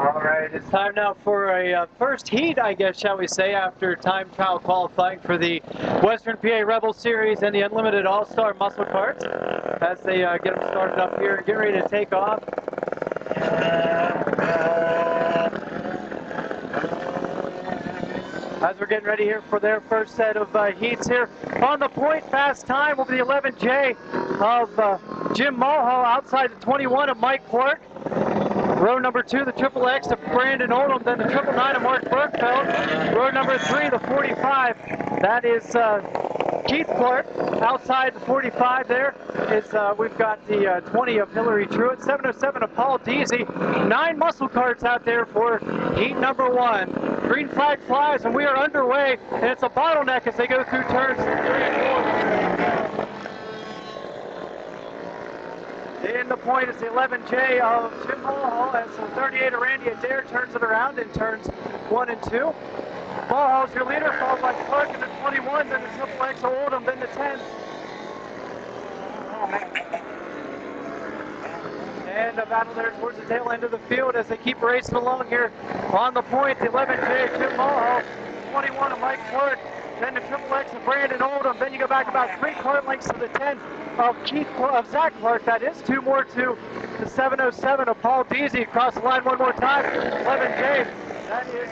All right, it's time now for a first heat, I guess, shall we say, after time trial qualifying for the Western PA Rebel Series and the Unlimited All-Star Muscle Carts as they get them started up here and get ready to take off. As we're getting ready here for their first set of heats here. On the point, fast time will be the 11J of Jim Mulhall outside the 21 of Mike Clark. Row number 2, the Triple X of Brandon Oldham, then the 999 of Mark Bergfeld. Row number 3, the 45, that is Keith Clark. Outside the 45 there is, we've got the 20 of Hillary Truitt, 707 of Paul Deasy. 9 muscle carts out there for heat number 1. Green flag flies and we are underway, and it's a bottleneck as they go through turns 3 and 4. In the point is the 11J of Jim Mulhall as the 38 of Randy Adair turns it around in turns 1 and 2. Mulhall's your leader, followed by Clark in the 21, then the Triple X of Oldham, then the 10. And a battle there towards the tail end of the field as they keep racing along here. On the point, the 11J of Jim Mulhall, 21 of Mike Clark, then the Triple X of Brandon Oldham, then you go back about 3 cart lengths to the 10 of Zach Clark, that is 2 more to the 707 of Paul Deasy. Across the line one more time, 11J, that is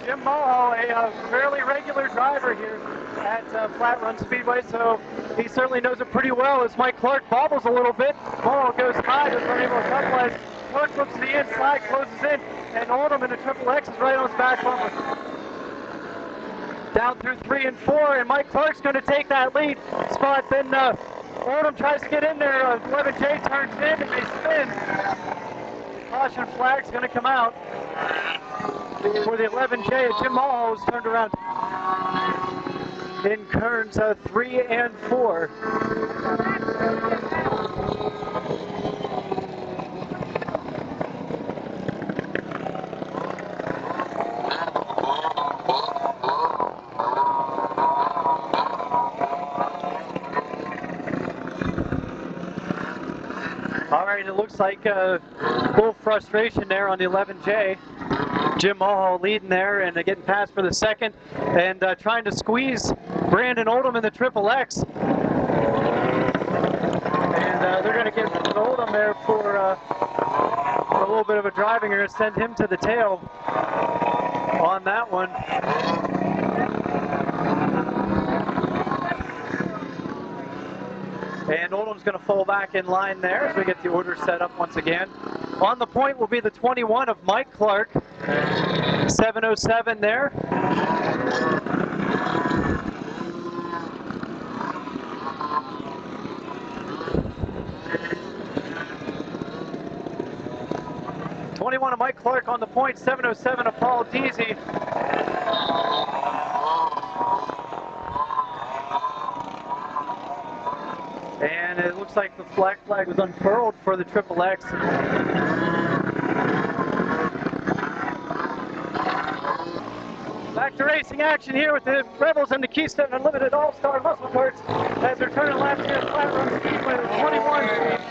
Jim Mulhall, a fairly regular driver here at Flatrun Speedway, so he certainly knows it pretty well as Mike Clark bobbles a little bit. Mulhall goes high, but unable to capitalize. Clark looks to the inside, closes in, and Oldham in the Triple X is right on his back bumper. Down through 3 and 4, and Mike Clark's going to take that lead spot. Then Oldham tries to get in there. 11J turns in and they spin. Caution flag's going to come out for the 11J. Jim Mulhall was turned around in turns 3 and 4. All right, it looks like a little frustration there on the 11J. Jim Mulhall leading there and getting past for the second and trying to squeeze Brandon Oldham in the Triple X. And they're going to get Oldham there for a little bit of a driving. They're going to send him to the tail on that one. And Oldham's going to fall back in line there as we get the order set up once again. On the point will be the 21 of Mike Clark, 707 there. '21 of Mike Clark on the point, 707 of Paul Deasy. And it looks like the flag was unfurled for the Triple X. Back to racing action here with the Rebels and the Keystone Unlimited All-Star Muscle Carts as they're turning left here at Flatrun Speedway with 21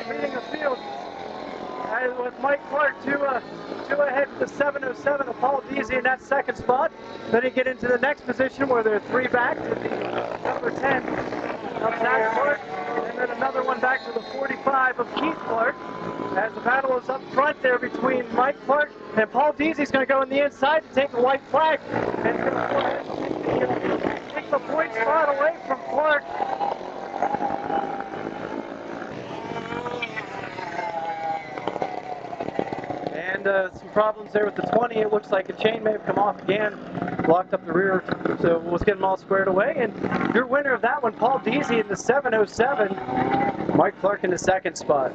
leading the field. And with Mike Clark two ahead to the 707 of Paul Deasy in that second spot. Then you get into the next position where they're 3 back to the number 10 of Zach Clark. And then another one back to the 45 of Keith Clark. As the battle is up front there between Mike Clark and Paul Deasy's going to go in the inside to take the white flag. And take the point spot away from Clark. And some problems there with the 20. It looks like a chain may have come off again. Blocked up the rear, so let's get them all squared away. And your winner of that one, Paul Deasy in the 707. Mike Clark in the second spot.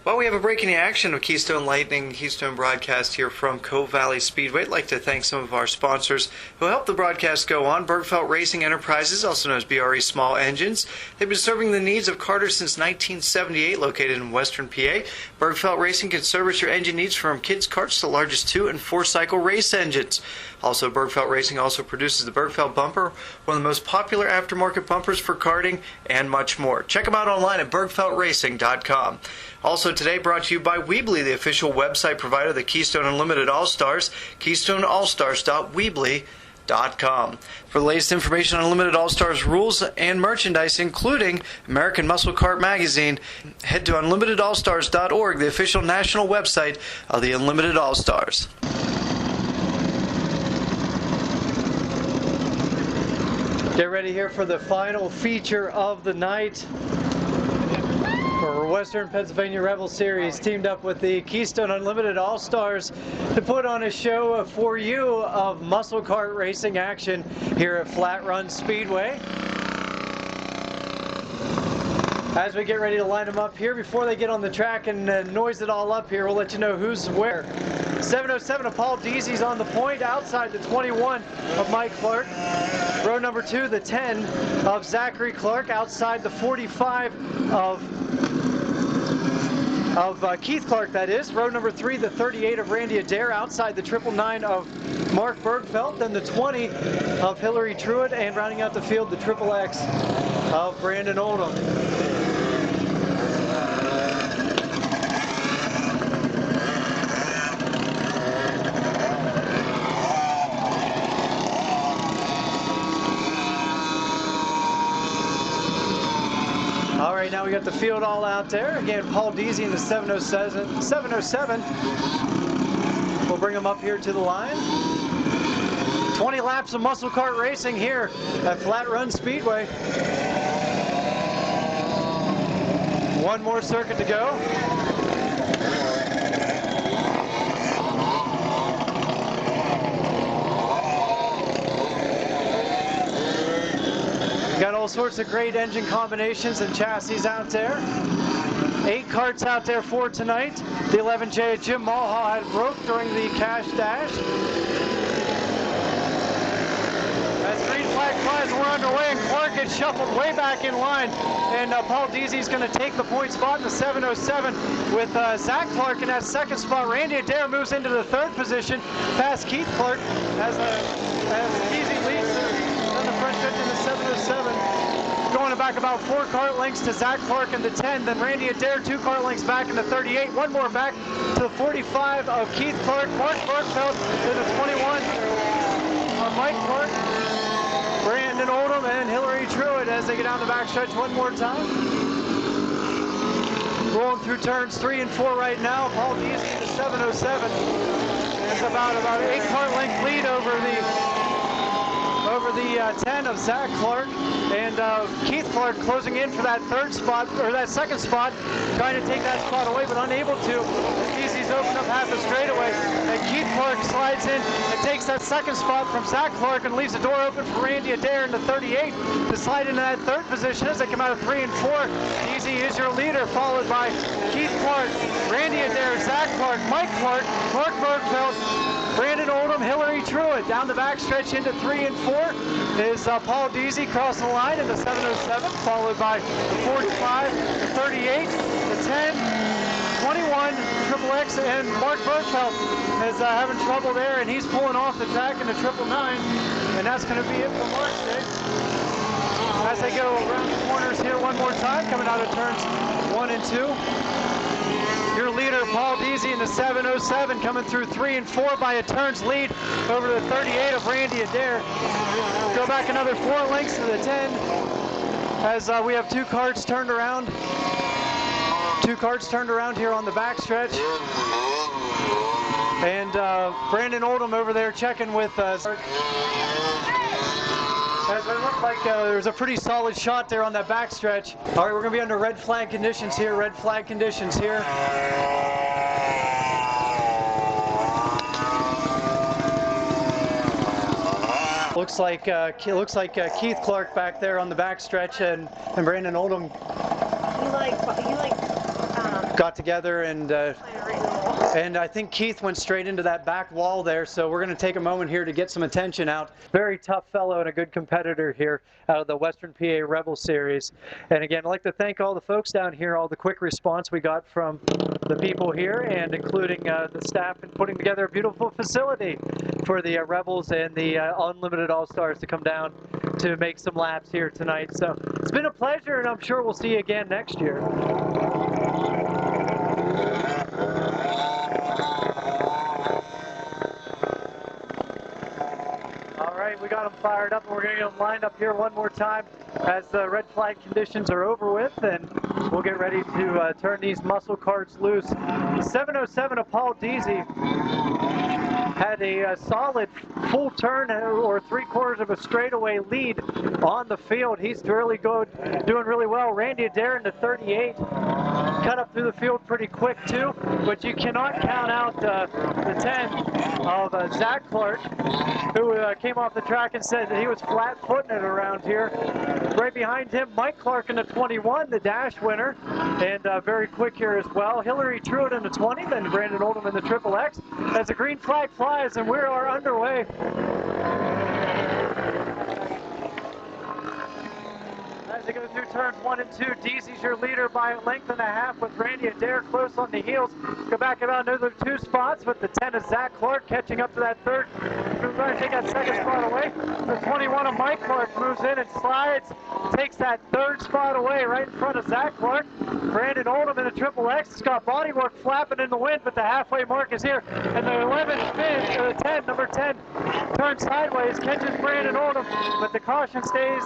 Well, we have a break in the action of Keystone Lightning, Keystone broadcast here from Cove Valley Speedway. I'd like to thank some of our sponsors who helped the broadcast go on. Bergfeld Racing Enterprises, also known as BRE Small Engines. They've been serving the needs of karters since 1978, located in Western PA. Bergfeld Racing can service your engine needs from kids' karts to the largest 2- and 4-cycle race engines. Also, Bergfeld Racing also produces the Bergfeld Bumper, one of the most popular aftermarket bumpers for karting, and much more. Check them out online at bergfeldracing.com. Also today brought to you by Weebly, the official website provider of the Keystone Unlimited All-Stars, KeystoneAllstars.weebly.com. For the latest information on Unlimited All-Stars rules and merchandise, including American Muscle Kart Magazine, head to UnlimitedAllStars.org, the official national website of the Unlimited All-Stars. Get ready here for the final feature of the night for Western Pennsylvania Rebel Series, teamed up with the Keystone Unlimited All-Stars to put on a show for you of muscle kart racing action here at Flatrun Speedway. As we get ready to line them up here, before they get on the track and noise it all up here, we'll let you know who's where. 707 of Paul Deasy's on the point, outside the 21 of Mike Clark. Row number 2, the 10 of Zachary Clark, outside the 45 of Keith Clark, that is. Row number 3, the 38 of Randy Adair, outside the 999 of Mark Bergfeldt, then the 20 of Hillary Truitt, and rounding out the field, the XXX of Brandon Oldham. All right, now we got the field all out there. Again, Paul Deasy in the 707. We'll bring him up here to the line. 20 laps of muscle kart racing here at Flatrun Speedway. One more circuit to go. Got all sorts of great engine combinations and chassis out there. 8 karts out there for tonight. The 11J of Jim Mulhall had broke during the cash dash. As green flag flies, we're underway, and Clark gets shuffled way back in line. And Paul Deasy's going to take the point spot in the 707 with Zach Clark in that second spot. Randy Adair moves into the 3rd position past Keith Clark as Deasy leads on the front stretch in the 707. Going back about 4 kart lengths to Zach Clark in the 10, then Randy Adair 2 kart lengths back in the 38, one more back to the 45 of Keith Clark, Mark Bergfeldt to the 21 of Mike Clark, Brandon Oldham, and Hillary Truitt as they get down the backstretch one more time. Rolling through turns 3 and 4 right now. Paul Deasy in the 707 is about 8 kart length lead over the 10 of Zach Clark, and Keith Clark closing in for that 3rd spot, or that 2nd spot, trying to take that spot away, but unable to. Deasy's opened up half the straightaway, and Keith Clark slides in and takes that 2nd spot from Zach Clark and leaves the door open for Randy Adair in the 38 to slide into that 3rd position as they come out of 3 and 4. Deasy is your leader, followed by Keith Clark, Randy Adair, Zach Clark, Mike Clark, Mark Bergfeldt, Brandon Oldham, Hillary Truitt. Down the backstretch into 3 and 4 is Paul Deasy crossing the line in the 707, followed by the 45, the 38, the 10, 21, XXX, and Mark Bergfeldt is having trouble there, and he's pulling off the track in the 999, and that's going to be it for Mark today. As they go around the corners here one more time, coming out of turns 1 and 2. Your leader, Paul Deasy in the 707, coming through 3 and 4 by a turns lead over the 38 of Randy Adair. Go back another 4 lengths to the 10 as we have 2 karts turned around. 2 karts turned around here on the backstretch. And Brandon Oldham over there checking with as it looked like there's a pretty solid shot there on that backstretch. All right, we're going to be under red flag conditions here. Red flag conditions here. Looks like Keith Clark back there on the backstretch, and Brandon Oldham got together and I think Keith went straight into that back wall there, so we're going to take a moment here to get some attention out. Very tough fellow and a good competitor here out of the Western PA Rebel Series. And again, I'd like to thank all the folks down here, all the quick response we got from the people here, and including the staff in putting together a beautiful facility for the Rebels and the Unlimited All-Stars to come down to make some laps here tonight. So it's been a pleasure, and I'm sure we'll see you again next year. got them fired up, and we're going to get them lined up here one more time as the red flag conditions are over with, and we'll get ready to turn these muscle carts loose. The 707 of Paul Deasy had a solid full turn or 3/4 of a straightaway lead on the field. He's really good, doing really well. Randy Adair in the 38 cut up through the field pretty quick too, but you cannot count out the 10 of Zach Clark, who came off the track and said that he was flat-footing it around here. Right behind him, Mike Clark in the 21, the dash winner, and very quick here as well. Hillary Truitt in the 20, then Brandon Oldham in the Triple X. As the green flag flies, and we are underway. As they go through turns 1 and 2, Deasy's your leader by a length and a half, with Randy Adair close on the heels. Go back about another 2 spots with the 10 of Zach Clark catching up to that third. We're going to take that second spot away. The 21 of Mike Clark moves in and slides, takes that third spot away right in front of Zach Clark. Brandon Oldham in the Triple X has got bodywork flapping in the wind, but the halfway mark is here. And the 11 spins, or the 10, number 10, turns sideways, catches Brandon Oldham, but the caution stays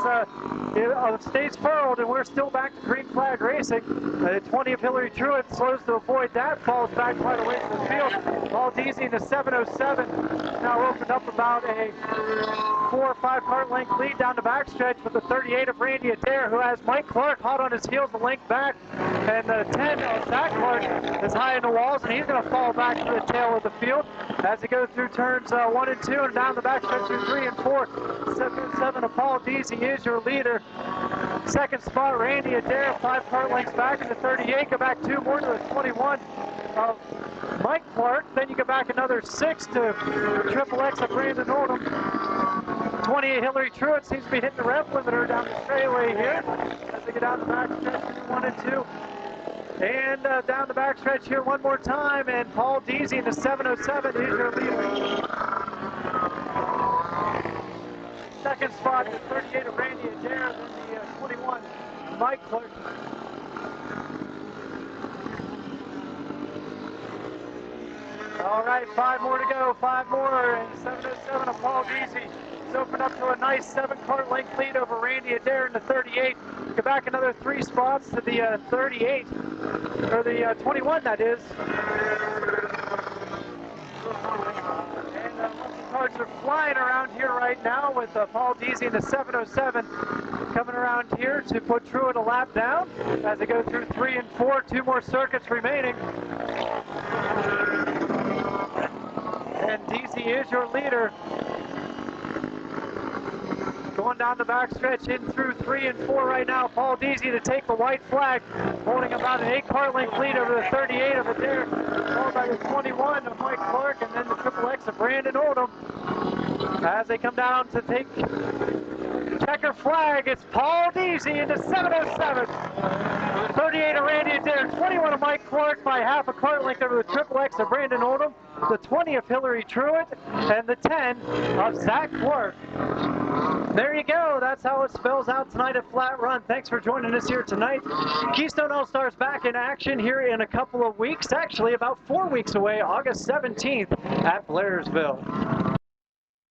furled, and we're still back to green flag racing. The 20 of Hillary Truitt slows to avoid that, falls back quite away from the field. Paul Deasy in the 707 now opened up about a 4 or 5 cart length lead down the backstretch with the 38 of Randy Adair, who has Mike Clark hot on his heels, the length back, and the 10 of Zach Clark is high in the walls, and he's going to fall back to the tail of the field as he goes through turns 1 and 2 and down the backstretch through 3 and 4. 7 of Paul Deasy is your leader. Second spot, Randy Adair, 5 cart lengths back in the 38. Go back 2 more to the 21 of Mike Clark. Then you go back another 6 to Triple X of Brandon Oldham. 28 Hillary Truitt seems to be hitting the rev limiter down the straightaway here as they get down the backstretch 1 and 2. And down the backstretch here one more time, and Paul Deasy in the 707 is your leader. Second spot, the 38 of Randy Adair, then the 21, Mike Clark. All right, 5 more to go, 5 more, and 707 of Paul Deasy. He's opened up to a nice 7 cart length lead over Randy Adair in the 38. Go back another 3 spots to the 38, or the 21 that is. Carts are flying around here right now with Paul Deasy in the 707 coming around here to put Truitt a lap down as they go through 3 and 4, 2 more circuits remaining. And Deasy is your leader. Going down the backstretch in through 3 and 4 right now. Paul Deasy to take the white flag, holding about an 8 cart length lead over the 38 of Adair, followed by the 21 of Mike Clark, and then the Triple X of Brandon Oldham. As they come down to take checker flag, it's Paul Deasy in the 707. 38 of Randy Adair, 21 of Mike Clark by half a cart length over the Triple X of Brandon Oldham, the 20 of Hillary Truitt, and the 10 of Zach Clark. There you go. That's how it spells out tonight at Flat Run. Thanks for joining us here tonight. Keystone All-Stars back in action here in a couple of weeks, actually about 4 weeks away, August 17th at Blairsville.